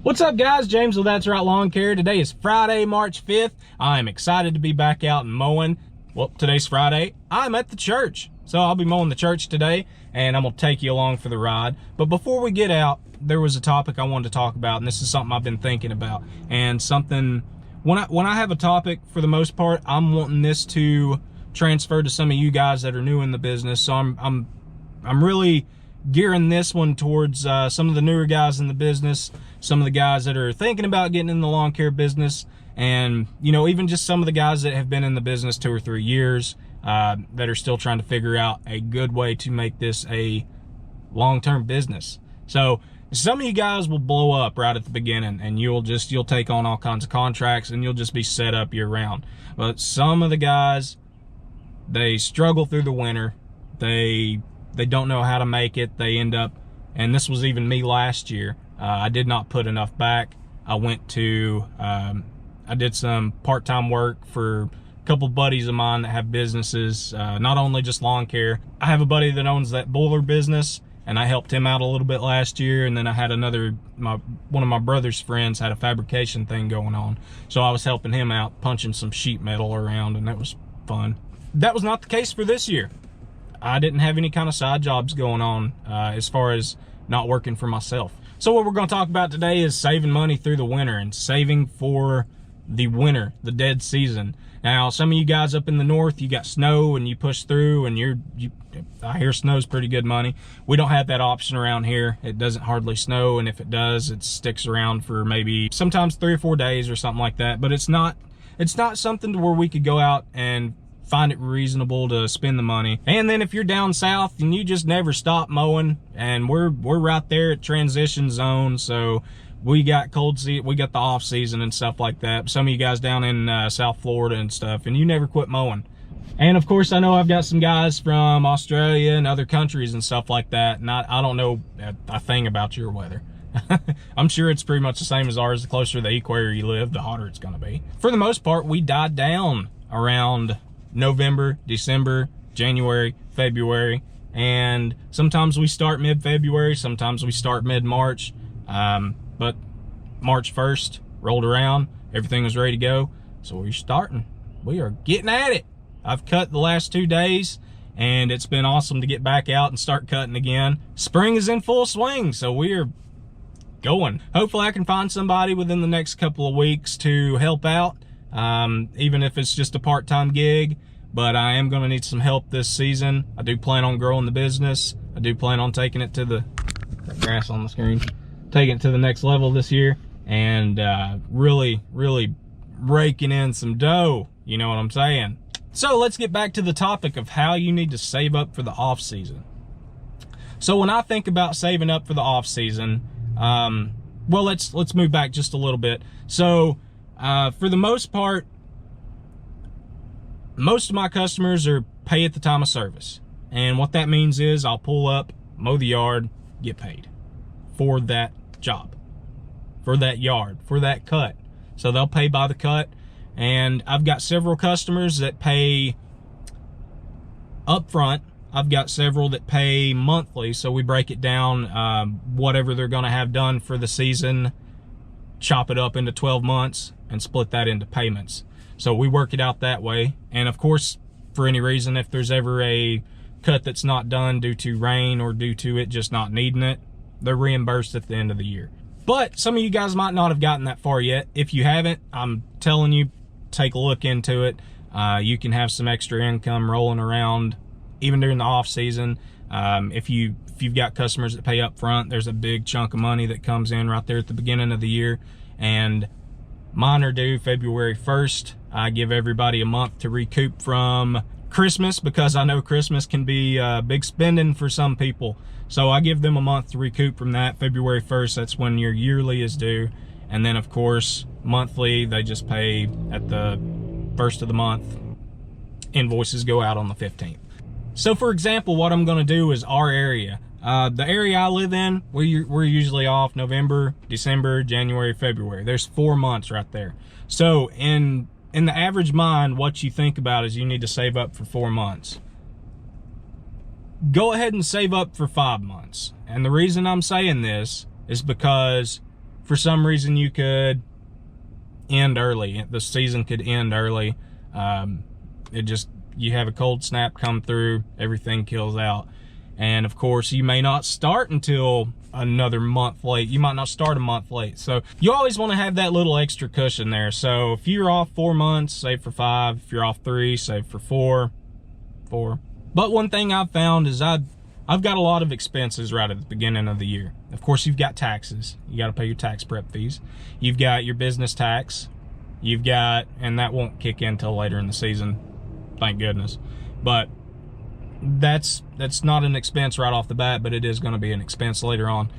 What's up, guys? James with That's Right Lawn Care. Today is Friday, March 5th. I'm excited to be back out and mowing. Well, today's Friday. I'm at the church, so I'll be mowing the church today, and I'm gonna take you along for the ride. But before we get out, there was a topic I wanted to talk about, and this is something I've been thinking about, and something when I have a topic, for the most part, I'm wanting this to transfer to some of you guys that are new in the business. So I'm really gearing this one towards some of the newer guys in the business, some of the guys that are thinking about getting in the lawn care business, and even just some of the guys that have been in the business 2 or 3 years that are still trying to figure out a good way to make this a long-term business. So some of you guys will blow up right at the beginning, and you'll take on all kinds of contracts, and you'll just be set up year round. But some of the guys, they struggle through the winter. They don't know how to make it. They end up, and this was even me last year, I did not put enough back. I went to, I did some part-time work for a couple buddies of mine that have businesses, not only just lawn care. I have a buddy that owns that boiler business, and I helped him out a little bit last year. And then I had one of my brother's friends had a fabrication thing going on. So I was helping him out, punching some sheet metal around, and that was fun. That was not the case for this year. I didn't have any kind of side jobs going on as far as not working for myself. So what we're going to talk about today is saving money through the winter and saving for the winter, the dead season. Now, some of you guys up in the north, you got snow and you push through, and I hear snow's pretty good money. We don't have that option around here. It doesn't hardly snow, and if it does, it sticks around for maybe sometimes 3 or 4 days or something like that. But it's not something to where we could go out and find it reasonable to spend the money. And then if you're down south and you just never stop mowing, and we're right there at transition zone, so we got we got the off season and stuff like that. Some of you guys down in South Florida and stuff, and you never quit mowing. And of course, I know I've got some guys from Australia and other countries and stuff like that, and I don't know a thing about your weather. I'm sure it's pretty much the same as ours. The closer to the equator you live, the hotter it's gonna be. For the most part, we died down around November, December, January, February, and sometimes we start mid-February, sometimes we start mid-March, but March 1st rolled around, everything was ready to go, so we're starting. We are getting at it. I've cut the last 2 days, and it's been awesome to get back out and start cutting again. Spring is in full swing, so we're going. Hopefully I can find somebody within the next couple of weeks to help out. Even if it's just a part-time gig, but I am going to need some help this season. I do plan on growing the business. I do plan on taking it to the grass on the screen, taking it to the next level this year, and really raking in some dough. You know what I'm saying? So let's get back to the topic of how you need to save up for the off season. So when I think about saving up for the off season, well, let's move back just a little bit. So for the most part, most of my customers are pay at the time of service. And what that means is I'll pull up, mow the yard, get paid for that job, for that yard, for that cut. So they'll pay by the cut. And I've got several customers that pay up front. I've got several that pay monthly. So we break it down, whatever they're gonna have done for the season, chop it up into 12 months and split that into payments. So we work it out that way. And of course, for any reason, if there's ever a cut that's not done due to rain or due to it just not needing it, they're reimbursed at the end of the year. But some of you guys might not have gotten that far yet. If you haven't, I'm telling you, take a look into it. You can have some extra income rolling around even during the off season. If you've got customers that pay up front, there's a big chunk of money that comes in right there at the beginning of the year. And mine are due February 1st. I give everybody a month to recoup from Christmas, because I know Christmas can be big spending for some people. So I give them a month to recoup from that. February 1st, that's when your yearly is due. And then of course, monthly, they just pay at the first of the month. Invoices go out on the 15th. So for example, what I'm gonna do is our area, The area I live in, we're usually off November, December, January, February. There's 4 months right there. So in the average mind, what you think about is you need to save up for 4 months. Go ahead and save up for 5 months. And the reason I'm saying this is because for some reason you could end early. The season could end early. You have a cold snap come through, everything kills out. And of course, you may not start until another month late. You might not start a month late. So you always want to have that little extra cushion there. So if you're off 4 months, save for 5. If you're off 3, save for 4. But one thing I've found is I've got a lot of expenses right at the beginning of the year. Of course, you've got taxes. You got to pay your tax prep fees. You've got your business tax. And that won't kick in till later in the season, thank goodness. But that's not an expense right off the bat, but it is going to be an expense later on.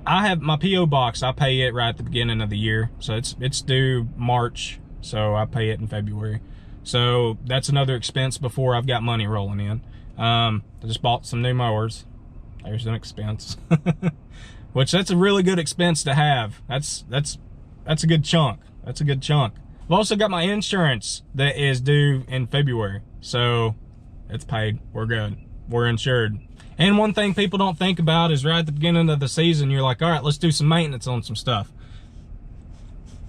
I have my P.O. box. I pay it right at the beginning of the year. So it's due March, so I pay it in February. So that's another expense before I've got money rolling in. I just bought some new mowers. There's an expense. Which that's a really good expense to have. That's a good chunk. That's a good chunk. I've also got my insurance that is due in February. So it's paid. We're good. We're insured. And one thing people don't think about is right at the beginning of the season, you're like, all right, let's do some maintenance on some stuff.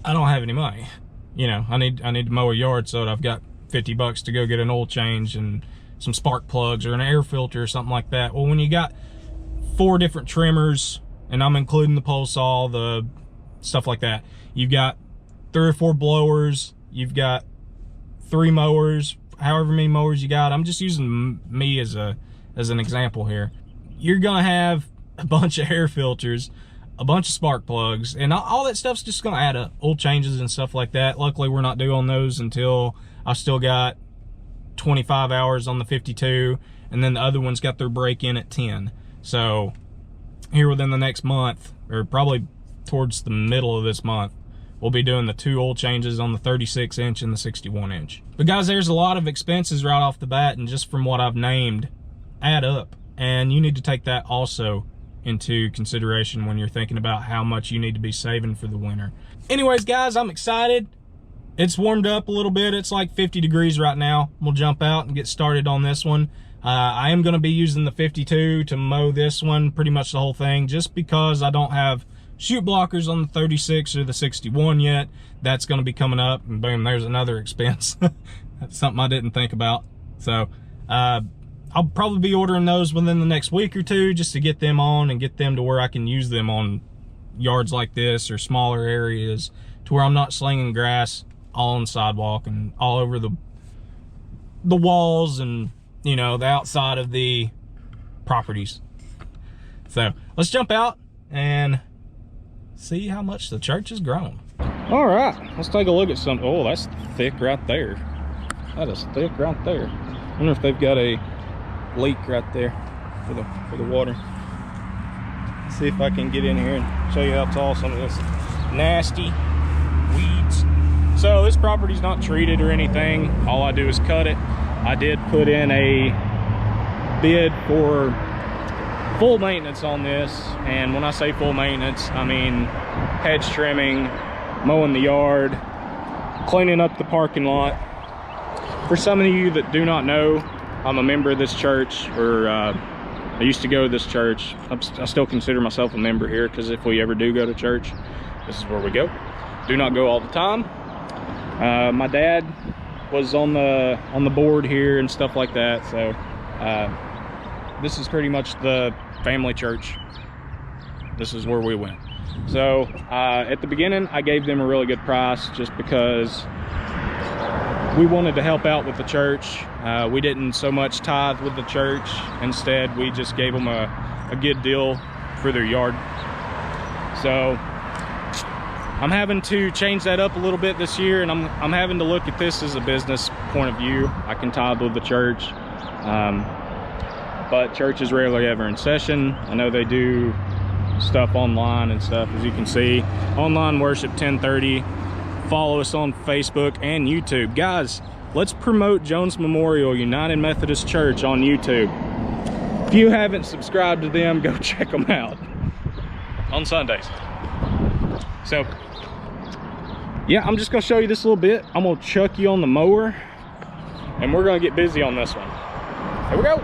I don't have any money. You know, I need to mow a yard, so I've got $50 to go get an oil change and some spark plugs or an air filter or something like that. Well, when you got 4 different trimmers, and I'm including the pole saw, the stuff like that, you've got 3 or 4 blowers, you've got 3 mowers, however many mowers you got. I'm just using me as an example here. You're gonna have a bunch of air filters, a bunch of spark plugs, and all that stuff's just gonna add up. Oil changes and stuff like that. Luckily, we're not due on those until I've still got 25 hours on the 52, and then the other one's got their break in at 10. So here within the next month, or probably towards the middle of this month, we'll be doing the 2 oil changes on the 36 inch and the 61 inch. But guys, there's a lot of expenses right off the bat, and just from what I've named, add up. And you need to take that also into consideration when you're thinking about how much you need to be saving for the winter. Anyways, guys, I'm excited. It's warmed up a little bit. It's like 50 degrees right now. We'll jump out and get started on this one. I am going to be using the 52 to mow this one, pretty much the whole thing, just because I don't have chute blockers on the 36 or the 61 yet. That's going to be coming up, and boom, there's another expense. That's something I didn't think about. So I'll probably be ordering those within the next week or 2 just to get them on and get them to where I can use them on yards like this or smaller areas, to where I'm not slinging grass all on the sidewalk and all over the walls and, you know, the outside of the properties. So let's jump out and see how much the church has grown. All right, let's take a look at some. Oh, that's thick right there. That is thick right there. I wonder if they've got a leak right there for the water. Let's see if I can get in here and show you how tall some of this nasty weeds. So this property's not treated or anything. All I do is cut it. I did put in a bid for full maintenance on this, and when I say full maintenance, I mean hedge trimming, mowing the yard, cleaning up the parking lot. For some of you that do not know, I'm a member of this church, or I used to go to this church. I still consider myself a member here, because if we ever do go to church, this is where we go. Do not go all the time. My dad was on the board here and stuff like that, so this is pretty much the family church. This is where we went. So at the beginning, I gave them a really good price just because we wanted to help out with the church. We didn't so much tithe with the church. Instead, we just gave them a good deal for their yard. So I'm having to change that up a little bit this year, and I'm having to look at this as a business point of view. I can tithe with the church, but church is rarely ever in session. I know they do stuff online and stuff, as you can see. Online worship 10:30. Follow us on Facebook and YouTube. Guys, let's promote Jones Memorial United Methodist Church on YouTube. If you haven't subscribed to them, go check them out on Sundays. So yeah, I'm just gonna show you this a little bit. I'm gonna chuck you on the mower and we're gonna get busy on this one. Here we go.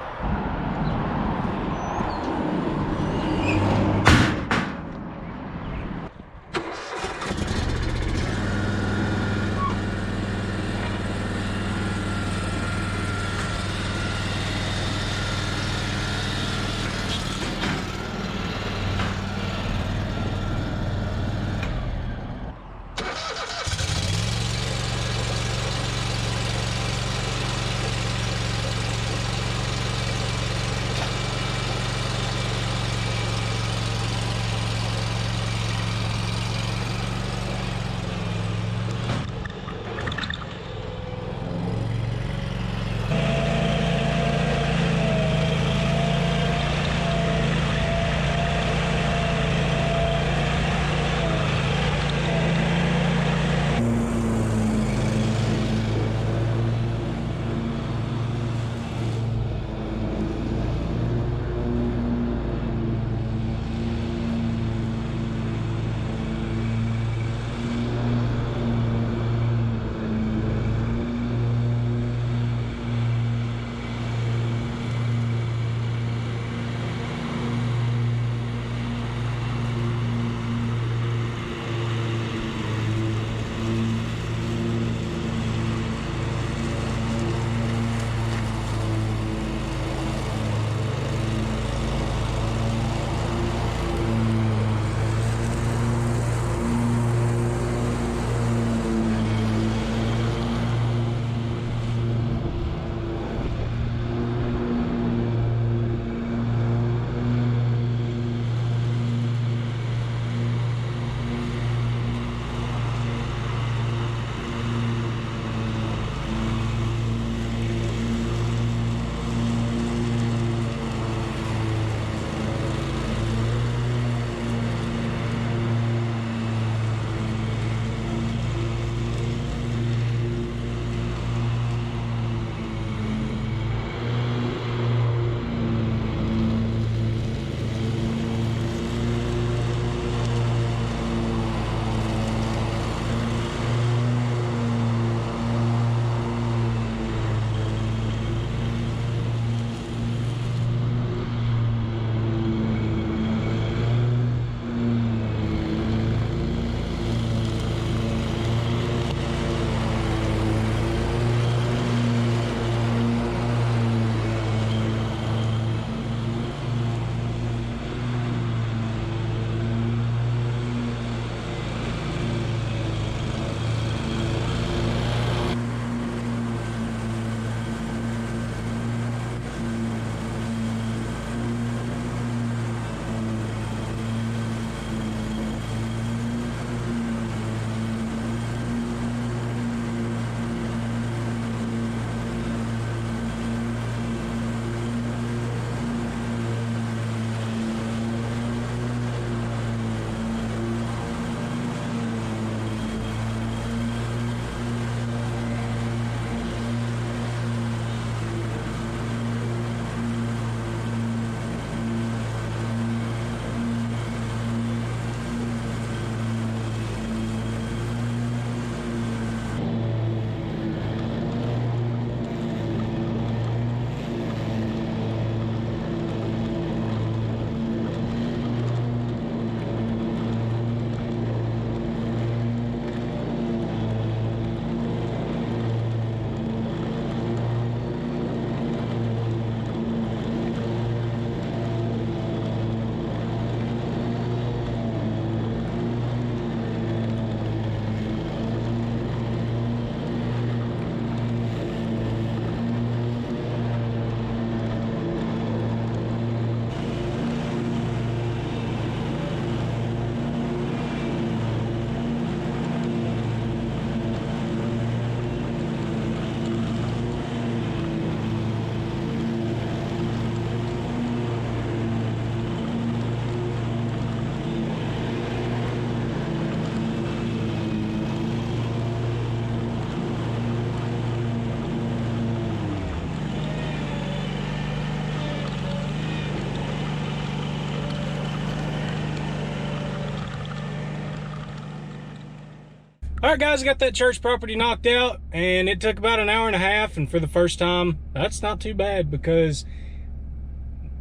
All right, guys, I got that church property knocked out, and it took about an hour and a half, and for the first time, that's not too bad because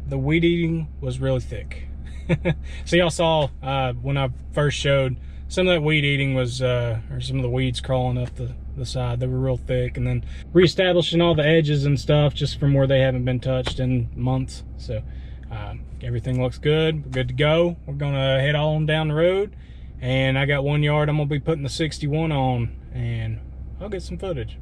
the weed eating was really thick. So y'all saw when I first showed, some of that weed eating was, or some of the weeds crawling up the side. They were real thick, and then reestablishing all the edges and stuff just from where they haven't been touched in months. So everything looks good. We're good to go. We're gonna head on down the road. And I got 1 yard I'm gonna be putting the 61 on, and I'll get some footage.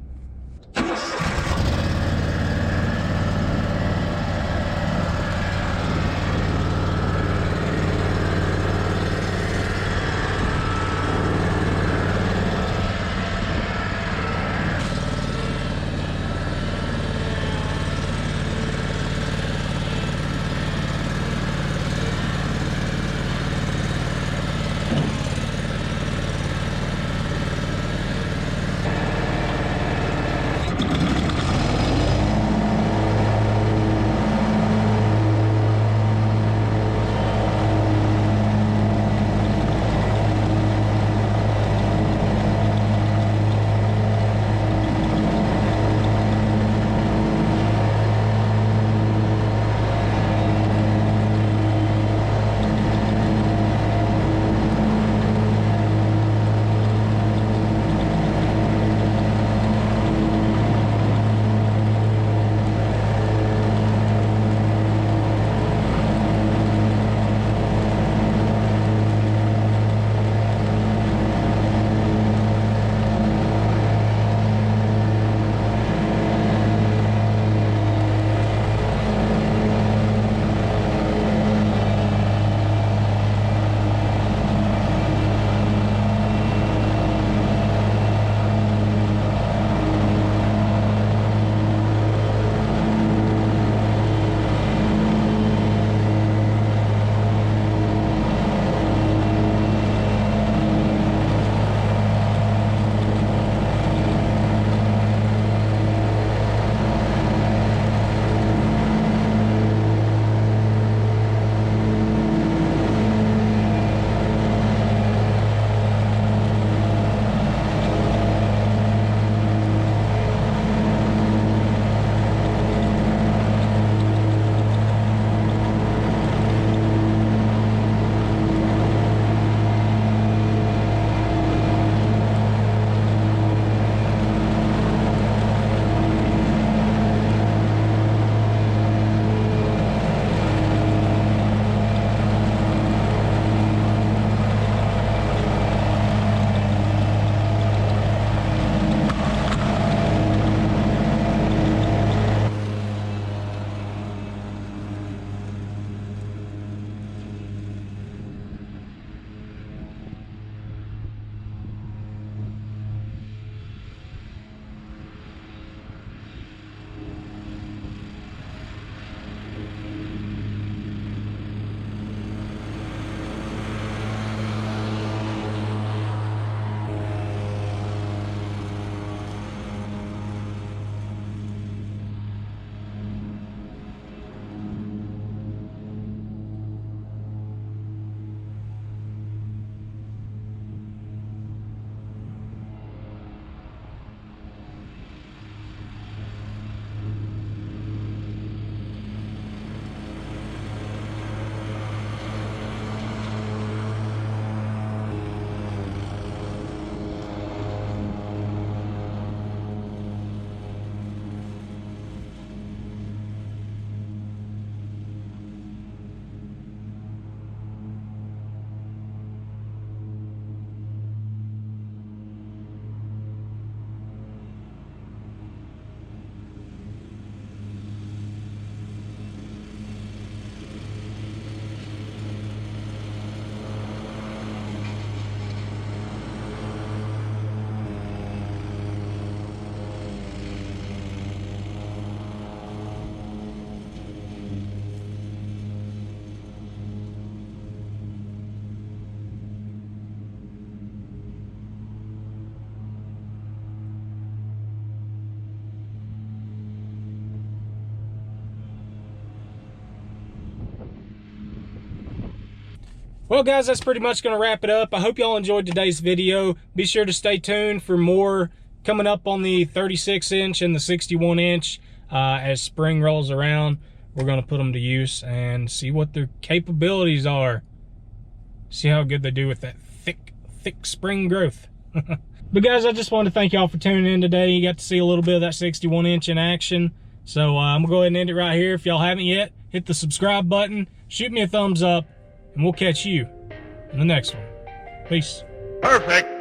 Well, guys, that's pretty much going to wrap it up. I hope y'all enjoyed today's video. Be sure to stay tuned for more coming up on the 36-inch and the 61-inch. As spring rolls around, we're going to put them to use and see what their capabilities are. See how good they do with that thick spring growth. But guys, I just wanted to thank y'all for tuning in today. You got to see a little bit of that 61-inch in action. So I'm going to go ahead and end it right here. If y'all haven't yet, hit the subscribe button, shoot me a thumbs up, and we'll catch you in the next one. Peace. Perfect.